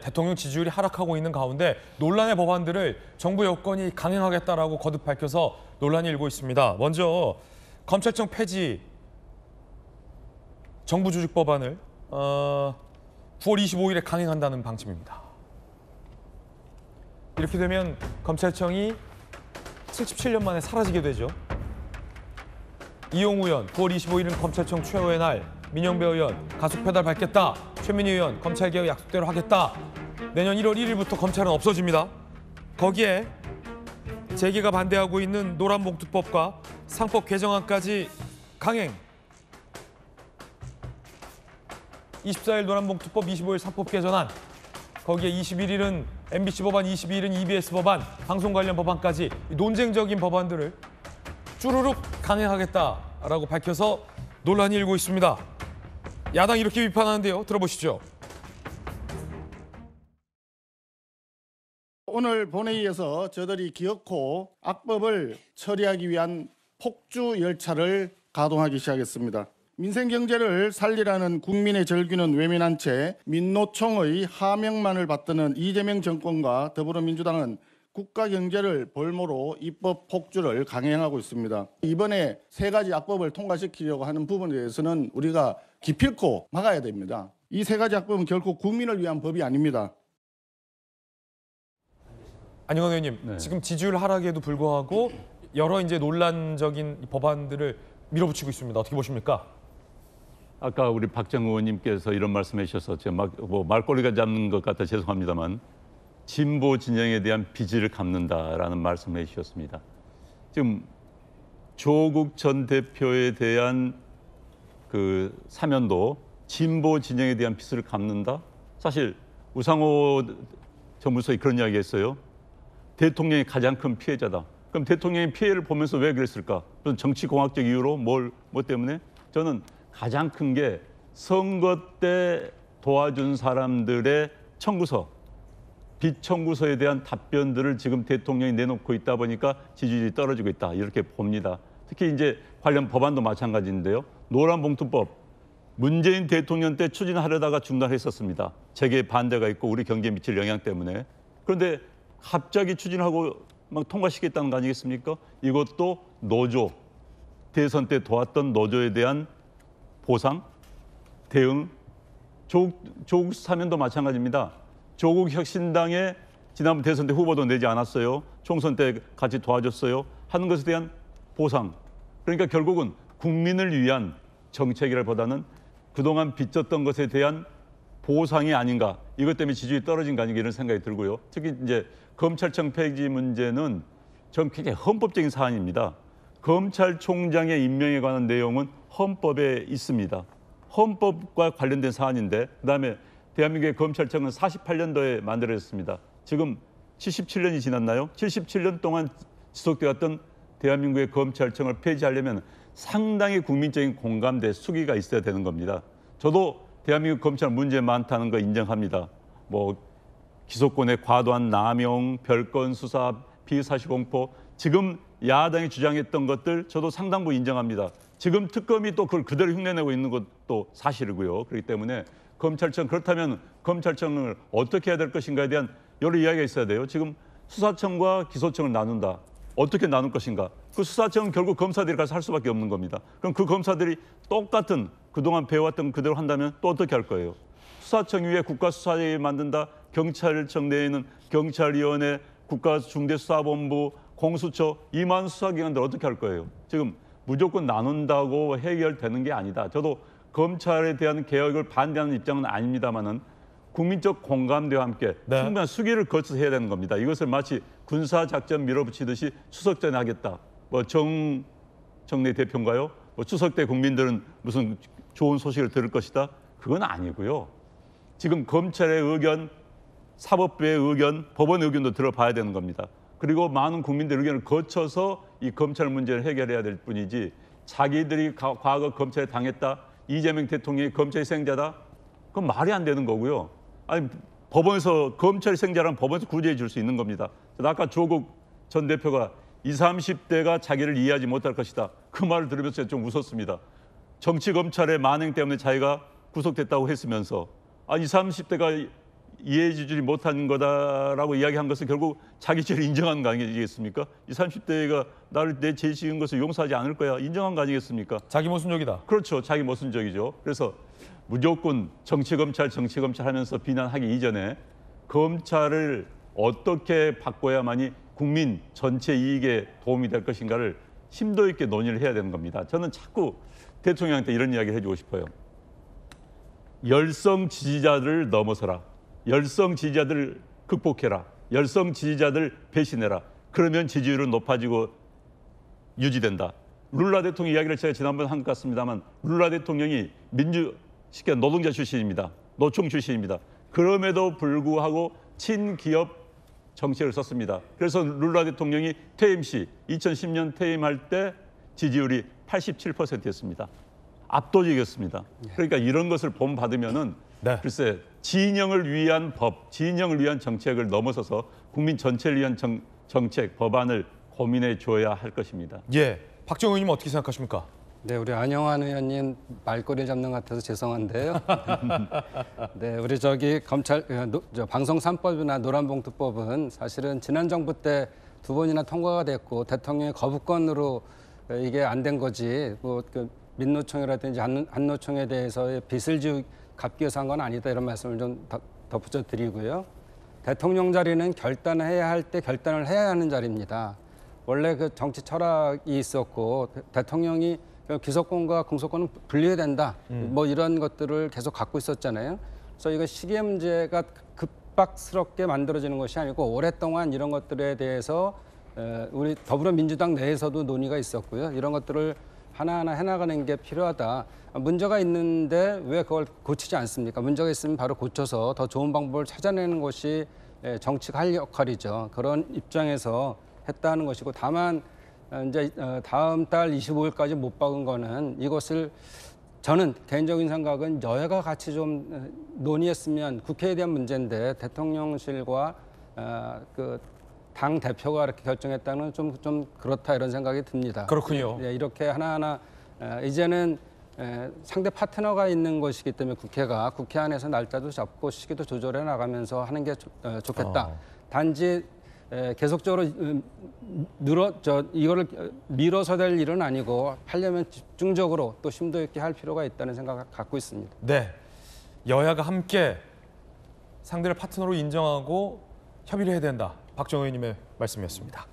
대통령 지지율이 하락하고 있는 가운데 논란의 법안들을 정부 여권이 강행하겠다라고 거듭 밝혀서 논란이 일고 있습니다. 먼저 검찰청 폐지 정부 조직 법안을 9월 25일에 강행한다는 방침입니다. 이렇게 되면 검찰청이 77년 만에 사라지게 되죠. 이용우 의원, 9월 25일은 검찰청 최후의 날. 민영배 의원, 가속 페달 밟겠다. 최민희 의원, 검찰개혁 약속대로 하겠다. 내년 1월 1일부터 검찰은 없어집니다. 거기에 재계가 반대하고 있는 노란봉투법과 상법 개정안까지 강행. 24일 노란봉투법, 25일 상법 개정안. 거기에 21일은 MBC 법안, 22일은 EBS 법안, 방송 관련 법안까지 논쟁적인 법안들을 쭈루룩 강행하겠다라고 밝혀서 논란이 일고 있습니다. 야당 이렇게 비판하는데요. 들어보시죠. 오늘 본회의에서 저들이 기어코 악법을 처리하기 위한 폭주 열차를 가동하기 시작했습니다. 민생경제를 살리라는 국민의 절규는 외면한 채 민노총의 하명만을 받드는 이재명 정권과 더불어민주당은 국가 경제를 볼모로 입법 폭주를 강행하고 있습니다. 이번에 세 가지 악법을 통과시키려고 하는 부분에 대해서는 우리가 기필코 막아야 됩니다. 이 세 가지 악법은 결코 국민을 위한 법이 아닙니다. 안영환 의원님, 네. 지금 지지율 하락에도 불구하고 여러 이제 논란적인 법안들을 밀어붙이고 있습니다. 어떻게 보십니까? 아까 우리 박정 의원님께서 이런 말씀해 주셔서 제가 말꼬리가 잡는 것 같아 죄송합니다만 진보 진영에 대한 빚을 갚는다라는 말씀을 해 주셨습니다. 지금 조국 전 대표에 대한 그 사면도 진보 진영에 대한 빚을 갚는다? 사실 우상호 정무수석이 그런 이야기 했어요. 대통령이 가장 큰 피해자다. 그럼 대통령이 피해를 보면서 왜 그랬을까? 정치공학적 이유로 뭐 때문에? 저는 가장 큰 게 선거 때 도와준 사람들의 청구서, 빚 청구서에 대한 답변들을 지금 대통령이 내놓고 있다 보니까 지지율이 떨어지고 있다. 이렇게 봅니다. 특히 이제 관련 법안도 마찬가지인데요. 노란봉투법, 문재인 대통령 때 추진하려다가 중단했었습니다. 재계 반대가 있고 우리 경제에 미칠 영향 때문에. 그런데 갑자기 추진하고 막 통과시켰다는 거 아니겠습니까? 이것도 노조, 대선 때 도왔던 노조에 대한 보상, 대응, 조국 사면도 마찬가지입니다. 조국 혁신당에 지난번 대선 때 후보도 내지 않았어요. 총선 때 같이 도와줬어요. 하는 것에 대한 보상. 그러니까 결국은 국민을 위한 정책이라보다는 그동안 빚졌던 것에 대한 보상이 아닌가. 이것 때문에 지지율이 떨어진 거 아닌가 이런 생각이 들고요. 특히 이제 검찰청 폐지 문제는 전 굉장히 헌법적인 사안입니다. 검찰총장의 임명에 관한 내용은 헌법에 있습니다. 헌법과 관련된 사안인데 그다음에 대한민국의 검찰청은 48년도에 만들어졌습니다. 지금 77년이 지났나요? 77년 동안 지속되었던 대한민국의 검찰청을 폐지하려면 상당히 국민적인 공감대, 수기가 있어야 되는 겁니다. 저도 대한민국 검찰 문제 많다는 거 인정합니다. 기소권의 과도한 남용, 별건 수사, 비사실 공포, 지금 야당이 주장했던 것들 저도 상당부 인정합니다. 지금 특검이 또 그걸 그대로 흉내내고 있는 것도 사실이고요. 그렇기 때문에 검찰청, 그렇다면 검찰청을 어떻게 해야 될 것인가에 대한 여러 이야기가 있어야 돼요. 지금 수사청과 기소청을 나눈다. 어떻게 나눌 것인가? 그 수사청은 결국 검사들이 가서 할 수밖에 없는 겁니다. 그럼 그 검사들이 똑같은 그동안 배워왔던 그대로 한다면 또 어떻게 할 거예요? 수사청 위에 국가수사위 만든다. 경찰청 내에는 경찰위원회, 국가중대수사본부, 공수처, 이만 수사기관들 어떻게 할 거예요? 지금 무조건 나눈다고 해결되는 게 아니다. 저도 검찰에 대한 개혁을 반대하는 입장은 아닙니다만은 국민적 공감대와 함께 충분한 수기를 거쳐서 해야 되는 겁니다. 이것을 마치 군사작전 밀어붙이듯이 추석 전에 하겠다. 정청래 대표인가요? 추석 때 국민들은 무슨 좋은 소식을 들을 것이다. 그건 아니고요. 지금 검찰의 의견, 사법부의 의견, 법원의 의견도 들어봐야 되는 겁니다. 그리고 많은 국민들 의견을 거쳐서 이 검찰 문제를 해결해야 될 뿐이지 자기들이 과거 검찰에 당했다. 이재명 대통령이 검찰 희생자다. 그건 말이 안 되는 거고요. 아니 법원에서 검찰 희생자라면 법원에서 구제해 줄 수 있는 겁니다. 아까 조국 전 대표가 20, 30대가 자기를 이해하지 못할 것이다. 그 말을 들으면서 좀 웃었습니다. 정치 검찰의 만행 때문에 자기가 구속됐다고 했으면서 20, 30대가 이해해주지 못한 거다라고 이야기한 것은 결국 자기 죄를 인정한 거 아니겠습니까? 이 30대가 나를 내 죄 지은 것을 용서하지 않을 거야 인정한 거 아니겠습니까? 자기 모순적이다. 그렇죠. 자기 모순적이죠. 그래서 무조건 정치검찰 하면서 비난하기 이전에 검찰을 어떻게 바꿔야만이 국민 전체 이익에 도움이 될 것인가를 심도 있게 논의를 해야 되는 겁니다. 저는 자꾸 대통령한테 이런 이야기를 해주고 싶어요. 열성 지지자들을 넘어서라. 열성 지지자들을 극복해라. 열성 지지자들 배신해라. 그러면 지지율은 높아지고 유지된다. 룰라 대통령 이야기를 제가 지난번에 한 것 같습니다만 룰라 대통령이 쉽게 노동자 출신입니다. 노총 출신입니다. 그럼에도 불구하고 친기업 정책을 썼습니다. 그래서 룰라 대통령이 퇴임 시 2010년 퇴임할 때 지지율이 87%였습니다. 압도적이었습니다. 그러니까 이런 것을 본받으면은 네. 글쎄 진영을 위한 법, 진영을 위한 정책을 넘어서서 국민 전체를 위한 정책, 법안을 고민해 줘야 할 것입니다. 예, 박정우 의원님 어떻게 생각하십니까? 네, 우리 안영환 의원님 말꼬리 잡는 것 같아서 죄송한데요. 네, 우리 검찰 방송 3법이나 노란봉투법은 사실은 지난 정부 때 2번이나 통과가 됐고 대통령의 거부권으로 이게 안 된 거지. 그 민노총이라든지 한노총에 대해서의 빚을 갚기 위해서 한 건 아니다 이런 말씀을 좀 덧붙여 드리고요. 대통령 자리는 결단해야 할 때 결단을 해야 하는 자리입니다. 원래 그 정치 철학이 있었고 대통령이 기소권과 공소권은 분리해야 된다. 뭐 이런 것들을 계속 갖고 있었잖아요. 그래서 이거 시기의 문제가 급박스럽게 만들어지는 것이 아니고 오랫동안 이런 것들에 대해서 우리 더불어민주당 내에서도 논의가 있었고요. 이런 것들을 하나하나 해나가는 게 필요하다. 문제가 있는데 왜 그걸 고치지 않습니까? 문제가 있으면 바로 고쳐서 더 좋은 방법을 찾아내는 것이 정치가 할 역할이죠. 그런 입장에서 했다는 것이고 다만 이제 다음 달 25일까지 못 박은 거는 이것을 저는 개인적인 생각은 여야가 같이 좀 논의했으면 국회에 대한 문제인데 대통령실과 그 당 대표가 이렇게 결정했다는 좀 그렇다 이런 생각이 듭니다. 그렇군요. 예, 이렇게 하나하나 이제는 상대 파트너가 있는 것이기 때문에 국회 안에서 날짜도 잡고 시기도 조절해 나가면서 하는 게 좋겠다. 단지 계속적으로 이거를 미뤄서 될 일은 아니고 하려면 집중적으로 또 심도 있게 할 필요가 있다는 생각을 갖고 있습니다. 네, 여야가 함께 상대를 파트너로 인정하고 협의를 해야 된다. 박정우 의원님의 말씀이었습니다.